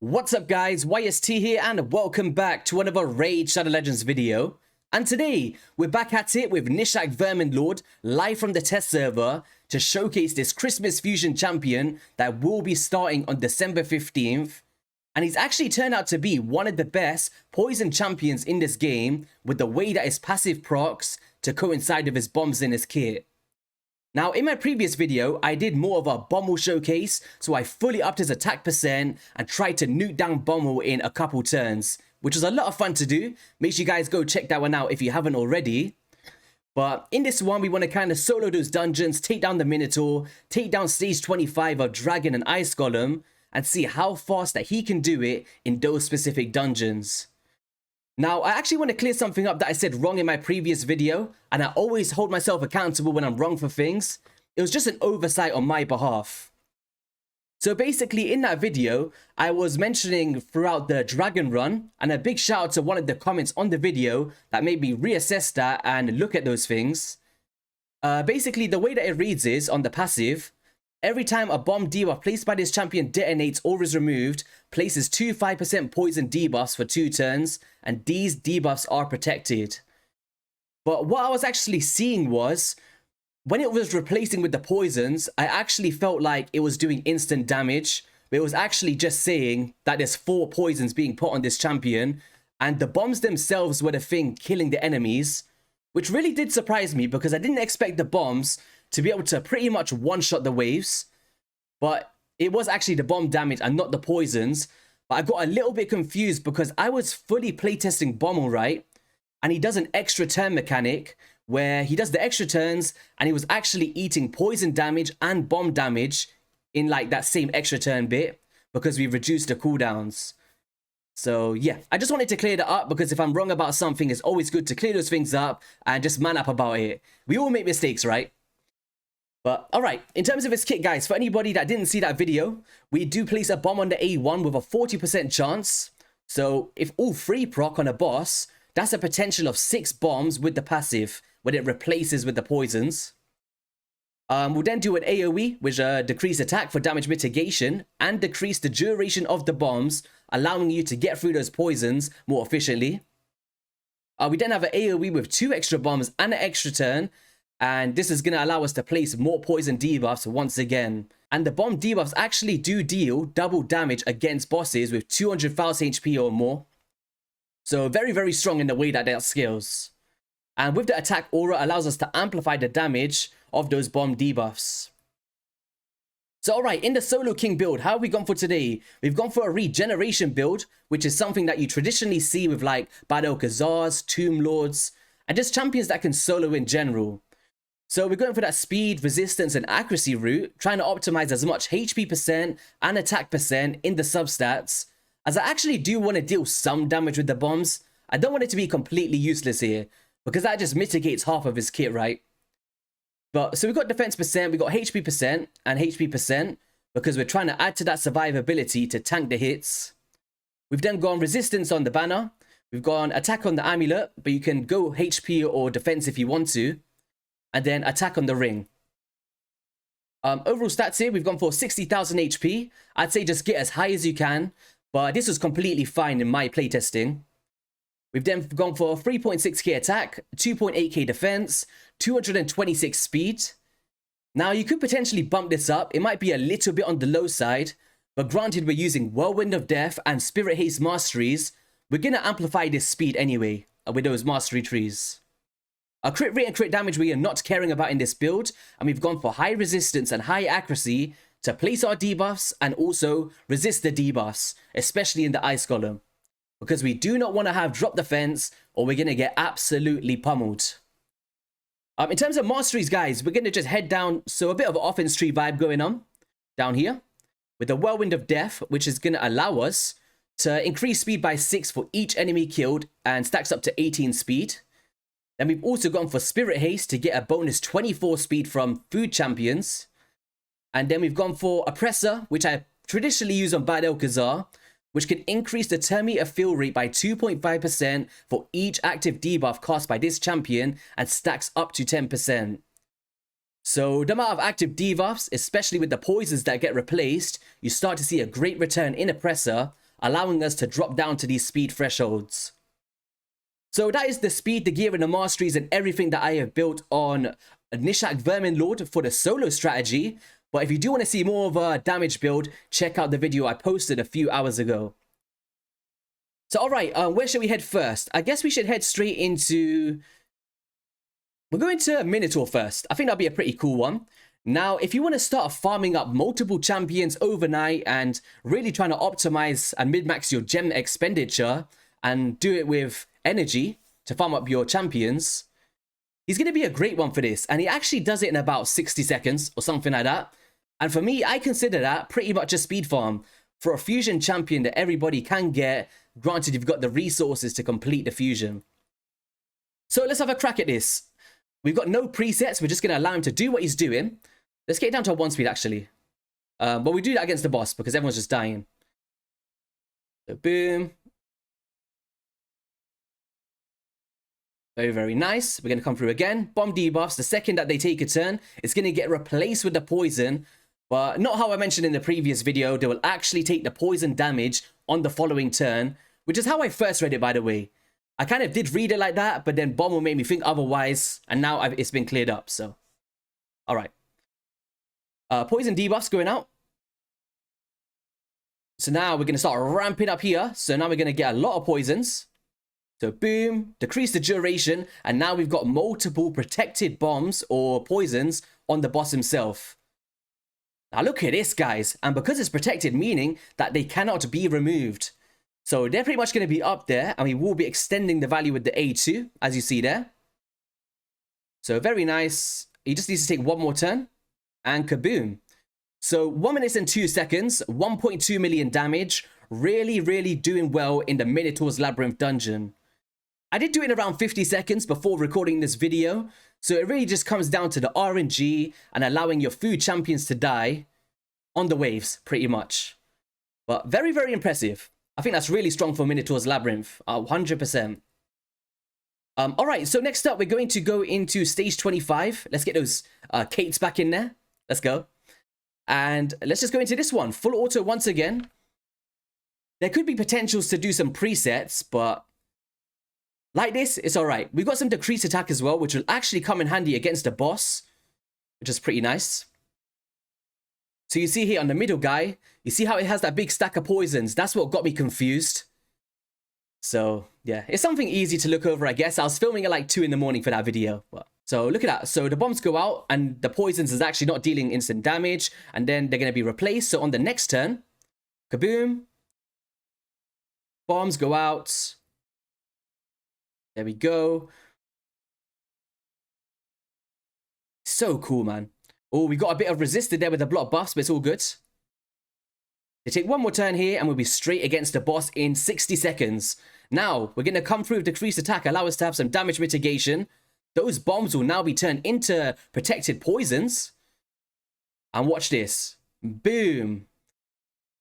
What's up guys, YST here and welcome back to another Raid Shadow Legends video. And today, we're back at it with Gnishak Verminlord live from the test server to showcase this Christmas Fusion champion that will be starting on December 15th. And he's actually turned out to be one of the best poison champions in this game with the way that his passive procs to coincide with his bombs in his kit. Now, in my previous video, I did more of a Bommal showcase, so I fully upped his attack percent and tried to nuke down Bommal in a couple turns, which was a lot of fun to do. Make sure you guys go check that one out if you haven't already. But in this one, we want to kind of solo those dungeons, take down the Minatour, take down stage 25 of Dragon and Ice Golem, and see how fast that he can do it in those specific dungeons. Now, I actually want to clear something up that I said wrong in my previous video, and I always hold myself accountable when I'm wrong for things. It was just an oversight on my behalf. So basically, in that video, I was mentioning throughout the Dragon run, and a big shout out to one of the comments on the video that made me reassess that and look at those things. Basically, the way that it reads is, on the passive, every time a bomb debuff placed by this champion detonates or is removed, places 5% poison debuffs for 2 turns, and these debuffs are protected. But what I was actually seeing was, when it was replacing with the poisons, I actually felt like it was doing instant damage, but it was actually just saying that there's 4 poisons being put on this champion, and the bombs themselves were the thing killing the enemies, which really did surprise me because I didn't expect the bombs to be able to pretty much one-shot the waves, but it was actually the bomb damage and not the poisons. But I got a little bit confused because I was fully playtesting Bommal, right? And he does an extra turn mechanic where he does the extra turns and he was actually eating poison damage and bomb damage in like that same extra turn bit because we reduced the cooldowns. So yeah, I just wanted to clear that up because if I'm wrong about something, it's always good to clear those things up and just man up about it. We all make mistakes, right? But alright, in terms of his kit guys, for anybody that didn't see that video, we do place a bomb on the A1 with a 40% chance. So if all 3 proc on a boss, that's a potential of 6 bombs with the passive when it replaces with the poisons. We'll then do an AoE, which decrease attack for damage mitigation and decrease the duration of the bombs, allowing you to get through those poisons more efficiently. We then have an AoE with 2 extra bombs and an extra turn. And this is going to allow us to place more poison debuffs once again. And the bomb debuffs actually do deal double damage against bosses with 200,000 HP or more. So very, very strong in the way that scales. And with the attack aura allows us to amplify the damage of those bomb debuffs. So alright, in the solo king build, how have we gone for today? We've gone for a regeneration build, which is something that you traditionally see with like Bad Alcazars, Tomb Lords, and just champions that can solo in general. So we're going for that speed, resistance, and accuracy route, trying to optimize as much HP percent and attack percent in the substats, as I actually do want to deal some damage with the bombs. I don't want it to be completely useless here, because that just mitigates half of his kit, right? But so we've got defense percent, we've got HP percent and HP percent, because we're trying to add to that survivability to tank the hits. We've then gone resistance on the banner, we've gone attack on the amulet, but you can go HP or defense if you want to. And then attack on the ring. Overall stats here, we've gone for 60,000 HP. I'd say just get as high as you can, but this was completely fine in my playtesting. We've then gone for 3.6k attack, 2.8k defense, 226 speed. Now you could potentially bump this up. It might be a little bit on the low side, but granted we're using Whirlwind of Death and Spirit Haste masteries, we're going to amplify this speed anyway with those mastery trees. Our crit rate and crit damage we are not caring about in this build, and we've gone for high resistance and high accuracy to place our debuffs and also resist the debuffs, especially in the Ice Golem. Because we do not want to have drop defense or we're going to get absolutely pummeled. In terms of masteries guys, we're going to just head down, so a bit of an offense tree vibe going on down here. With the Whirlwind of Death, which is going to allow us to increase speed by 6 for each enemy killed and stacks up to 18 speed. Then we've also gone for Spirit Haste to get a bonus 24 speed from food champions. And then we've gone for Oppressor, which I traditionally use on Bad Alcazar, which can increase the turn meter fill rate by 2.5% for each active debuff cast by this champion and stacks up to 10%. So the amount of active debuffs, especially with the poisons that get replaced, you start to see a great return in Oppressor, allowing us to drop down to these speed thresholds. So that is the speed, the gear, and the masteries and everything that I have built on Gnishak Verminlord for the solo strategy. But if you do want to see more of a damage build, check out the video I posted a few hours ago. So alright, where should we head first? I guess we should head straight into... We're going to Minatour first. I think that'll be a pretty cool one. Now, if you want to start farming up multiple champions overnight and really trying to optimize and min-max your gem expenditure and do it with energy to farm up your champions, he's going to be a great one for this. And he actually does it in about 60 seconds or something like that. And for me, I consider that pretty much a speed farm for a fusion champion that everybody can get, granted you've got the resources to complete the fusion. So let's have a crack at this. We've got no presets. We're just going to allow him to do what he's doing. Let's get it down to a 1 speed, actually. But we do that against the boss because everyone's just dying. So, boom. Very, very nice. We're going to come through again. Bomb debuffs. The second that they take a turn, it's going to get replaced with the poison. But not how I mentioned in the previous video. They will actually take the poison damage on the following turn, which is how I first read it, by the way. I kind of did read it like that, but then Bommal made me think otherwise, and now it's been cleared up, so. Alright. Poison debuffs going out. So now we're going to start ramping up here. So now we're going to get a lot of poisons. So boom, decrease the duration, and now we've got multiple protected bombs or poisons on the boss himself. Now look at this, guys, and because it's protected, meaning that they cannot be removed. So they're pretty much going to be up there, and we will be extending the value with the A2, as you see there. So very nice. He just needs to take one more turn, and kaboom. So 1 minute and 2 seconds, 1.2 million damage, really, really doing well in the Minotaur's Labyrinth dungeon. I did do it in around 50 seconds before recording this video, so it really just comes down to the RNG and allowing your food champions to die on the waves, pretty much. But very, very impressive. I think that's really strong for Minotaur's Labyrinth, 100%. Alright, so next up, we're going to go into stage 25. Let's get those Kates back in there. Let's go. And let's just go into this one. Full auto once again. There could be potentials to do some presets, but like this, it's alright. We've got some decreased attack as well, which will actually come in handy against the boss, which is pretty nice. So you see here on the middle guy, you see how it has that big stack of poisons. That's what got me confused. So yeah, it's something easy to look over, I guess. I was filming at like 2 in the morning for that video. So look at that. So the bombs go out and the poisons is actually not dealing instant damage. And then they're going to be replaced. So on the next turn, kaboom. Bombs go out. There we go. So cool, man. Oh, we got a bit of resisted there with the block buffs, but it's all good. They take one more turn here and we'll be straight against the boss in 60 seconds. Now, we're going to come through with decreased attack, allow us to have some damage mitigation. Those bombs will now be turned into protected poisons. And watch this. Boom.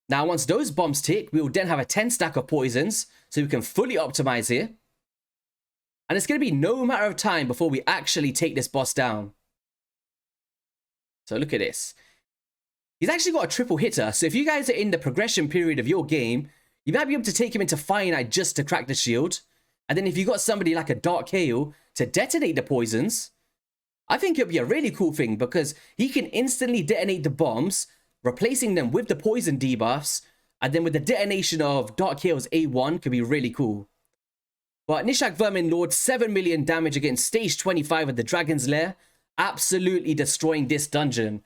Now, once those bombs tick, we will then have a 10 stack of poisons, so we can fully optimize here. And it's going to be no matter of time before we actually take this boss down. So look at this. He's actually got a triple hitter, so if you guys are in the progression period of your game, you might be able to take him into finite just to crack the shield. And then if you got somebody like a Dark Hail to detonate the poisons, I think it'll be a really cool thing because he can instantly detonate the bombs, replacing them with the poison debuffs, and then with the detonation of Dark Hail's A1 could be really cool. But Gnishak Verminlord, 7 million damage against stage 25 of the Dragon's Lair, absolutely destroying this dungeon.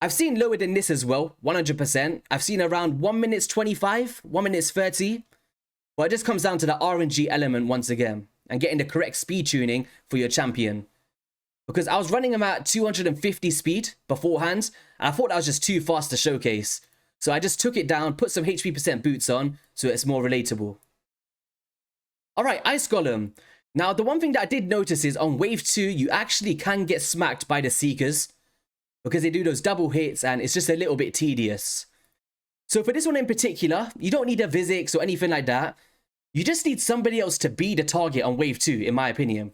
I've seen lower than this as well, 100%. I've seen around 1 minute 25, 1 minute 30. But it just comes down to the RNG element once again and getting the correct speed tuning for your champion. Because I was running him at 250 speed beforehand, and I thought that was just too fast to showcase. So I just took it down, put some HP percent boots on, so it's more relatable. Alright, Ice Golem. Now, the one thing that I did notice is on wave 2, you actually can get smacked by the Seekers. Because they do those double hits, and it's just a little bit tedious. So for this one in particular, you don't need a Vizix or anything like that. You just need somebody else to be the target on wave 2, in my opinion.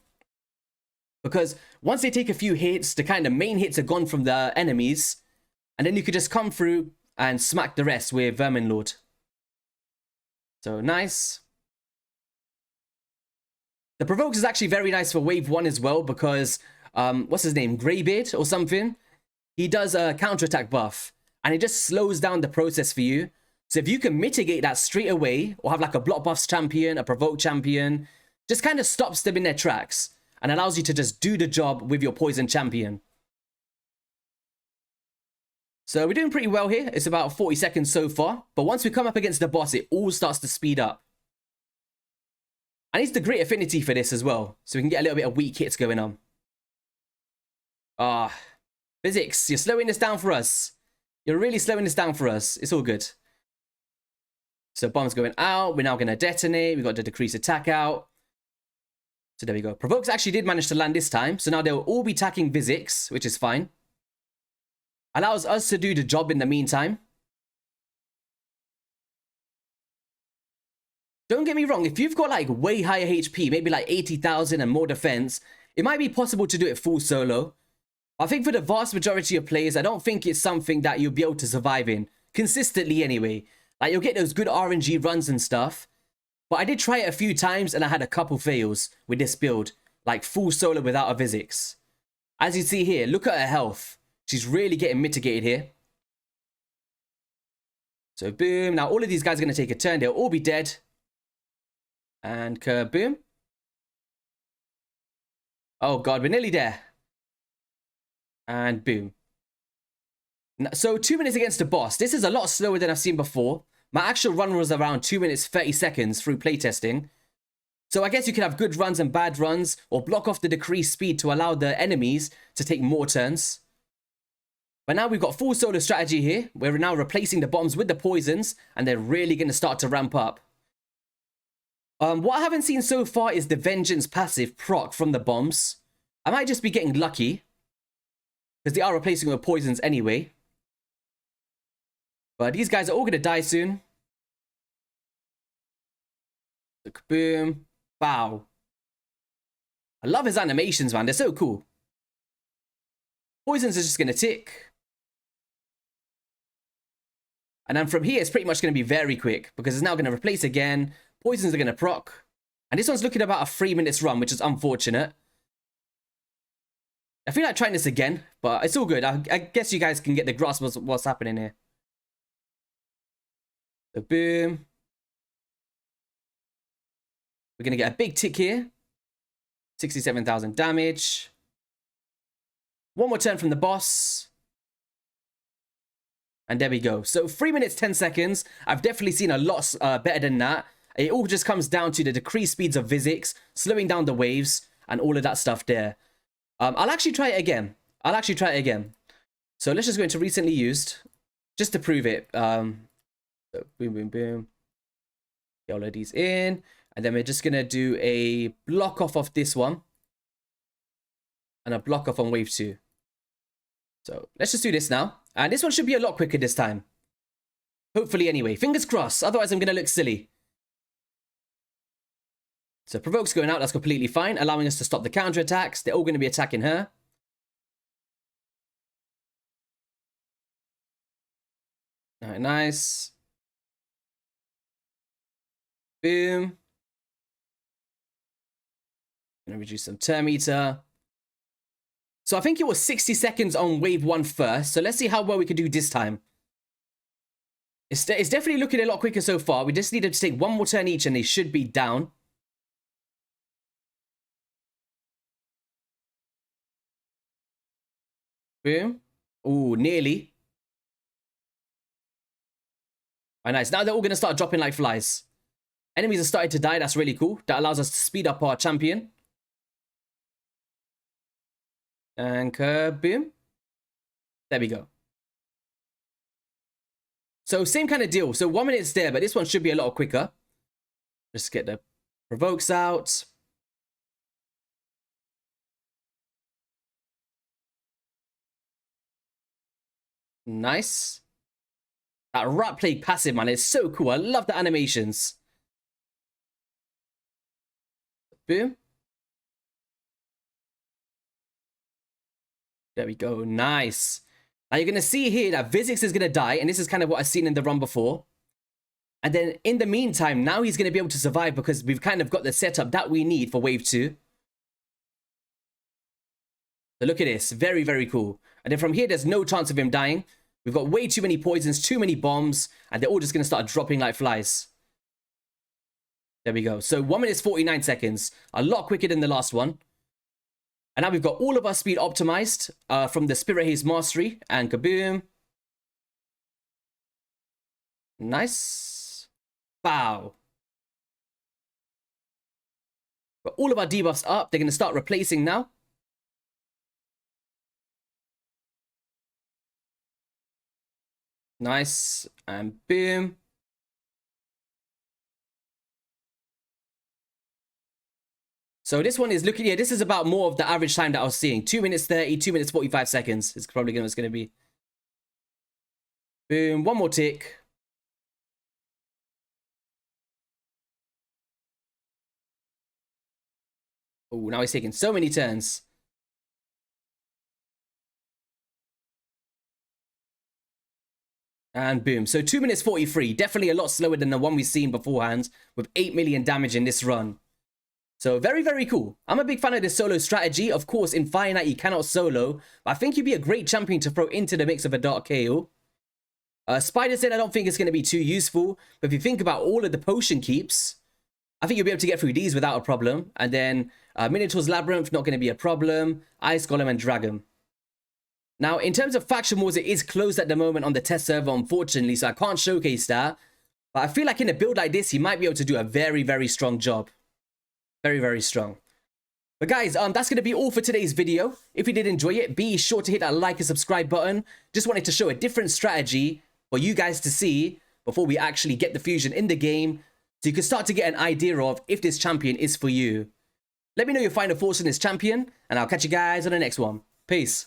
Because once they take a few hits, the kind of main hits are gone from the enemies. And then you could just come through and smack the rest with Verminlord. So nice. The Provokes is actually very nice for wave 1 as well because, what's his name? Greybeard or something? He does a counterattack buff and it just slows down the process for you. So if you can mitigate that straight away or have like a block buffs champion, a provoke champion, just kind of stops them in their tracks and allows you to just do the job with your poison champion. So we're doing pretty well here. It's about 40 seconds so far. But once we come up against the boss, it all starts to speed up. And it's the great affinity for this as well. So we can get a little bit of weak hits going on. Physics, you're slowing this down for us. You're really slowing this down for us. It's all good. So bomb's going out. We're now going to detonate. We've got to decrease attack out. So there we go. Provokes actually did manage to land this time. So now they'll all be attacking Physics, which is fine. Allows us to do the job in the meantime. Don't get me wrong, if you've got like way higher HP, maybe like 80,000 and more defense, it might be possible to do it full solo. I think for the vast majority of players, I don't think it's something that you'll be able to survive in. Consistently anyway. Like you'll get those good RNG runs and stuff. But I did try it a few times and I had a couple fails with this build. Like full solo without a Physics. As you see here, look at her health. She's really getting mitigated here. So boom. Now all of these guys are going to take a turn. They'll all be dead. And kaboom. Oh god, we're nearly there. And boom. So 2 minutes against the boss. This is a lot slower than I've seen before. My actual run was around 2 minutes 30 seconds through playtesting. So I guess you can have good runs and bad runs, or block off the decreased speed to allow the enemies to take more turns. But now we've got full solo strategy here. We're now replacing the bombs with the poisons, and they're really going to start to ramp up. What I haven't seen so far is the Vengeance passive proc from the bombs. I might just be getting lucky, because they are replacing with poisons anyway. But these guys are all going to die soon. Boom. Bow. I love his animations, man. They're so cool. Poisons are just going to tick. And then from here, it's pretty much going to be very quick, because it's now going to replace again. Poisons are going to proc. And this one's looking about a 3 minutes run, which is unfortunate. I feel like trying this again, but it's all good. I guess you guys can get the grasp of what's happening here. So boom. We're going to get a big tick here. 67,000 damage. One more turn from the boss. And there we go. So 3 minutes, 10 seconds. I've definitely seen a lot better than that. It all just comes down to the decreased speeds of Physics, slowing down the waves, and all of that stuff there. I'll actually try it again. So let's just go into recently used, just to prove it. So boom, boom, boom. Get all of these in. And then we're just going to do a block off of this one. And a block off on wave 2. So let's just do this now. And this one should be a lot quicker this time. Hopefully anyway. Fingers crossed. Otherwise I'm going to look silly. So Provoke's going out. That's completely fine. Allowing us to stop the counterattacks. They're all going to be attacking her. Alright, nice. Boom. Gonna reduce some turn meter. So I think it was 60 seconds on wave 1 first. So let's see how well we can do this time. It's definitely looking a lot quicker so far. We just need to take one more turn each and they should be down. Boom. Ooh, nearly. Oh, nice. Now they're all going to start dropping like flies. Enemies are starting to die. That's really cool. That allows us to speed up our champion. And boom. There we go. So same kind of deal. So 1 minute's there, but this one should be a lot quicker. Just get the Provokes out. Nice. That Rat Plague passive, man, is so cool. I love the animations. Boom. There we go. Nice. Now you're going to see here that Physics is going to die. And this is kind of what I've seen in the run before. And then in the meantime, now he's going to be able to survive because we've kind of got the setup that we need for wave 2. So look at this. Very, very cool. And then from here, there's no chance of him dying. We've got way too many poisons, too many bombs, and they're all just going to start dropping like flies. There we go. So 1 minute 49 seconds. A lot quicker than the last one. And now we've got all of our speed optimized from the Spirit Haze Mastery. And kaboom. Nice. Bow. Got all of our debuffs up. They're going to start replacing now. Nice. And boom. So this one is looking, yeah, this is about more of the average time that I was seeing. 2 minutes 30, 2 minutes 45 seconds. It's probably what's going to be. Boom. One more tick. Oh, now he's taking so many turns. And boom. So 2 minutes 43. Definitely a lot slower than the one we've seen beforehand with 8 million damage in this run. So very, very cool. I'm a big fan of this solo strategy. Of course, in Fire Knight, you cannot solo. But I think you'd be a great champion to throw into the mix of a Dark KO. Spider's Den, I don't think it's going to be too useful. But if you think about all of the potion keeps, I think you'll be able to get through these without a problem. And then Minatour's Labyrinth, not going to be a problem. Ice Golem and Dragon. Now, in terms of faction wars, it is closed at the moment on the test server, unfortunately. So I can't showcase that. But I feel like in a build like this, he might be able to do a very, very strong job. Very, very strong. But guys, that's going to be all for today's video. If you did enjoy it, be sure to hit that like and subscribe button. Just wanted to show a different strategy for you guys to see before we actually get the fusion in the game. So you can start to get an idea of if this champion is for you. Let me know your final thoughts on this champion. And I'll catch you guys on the next one. Peace.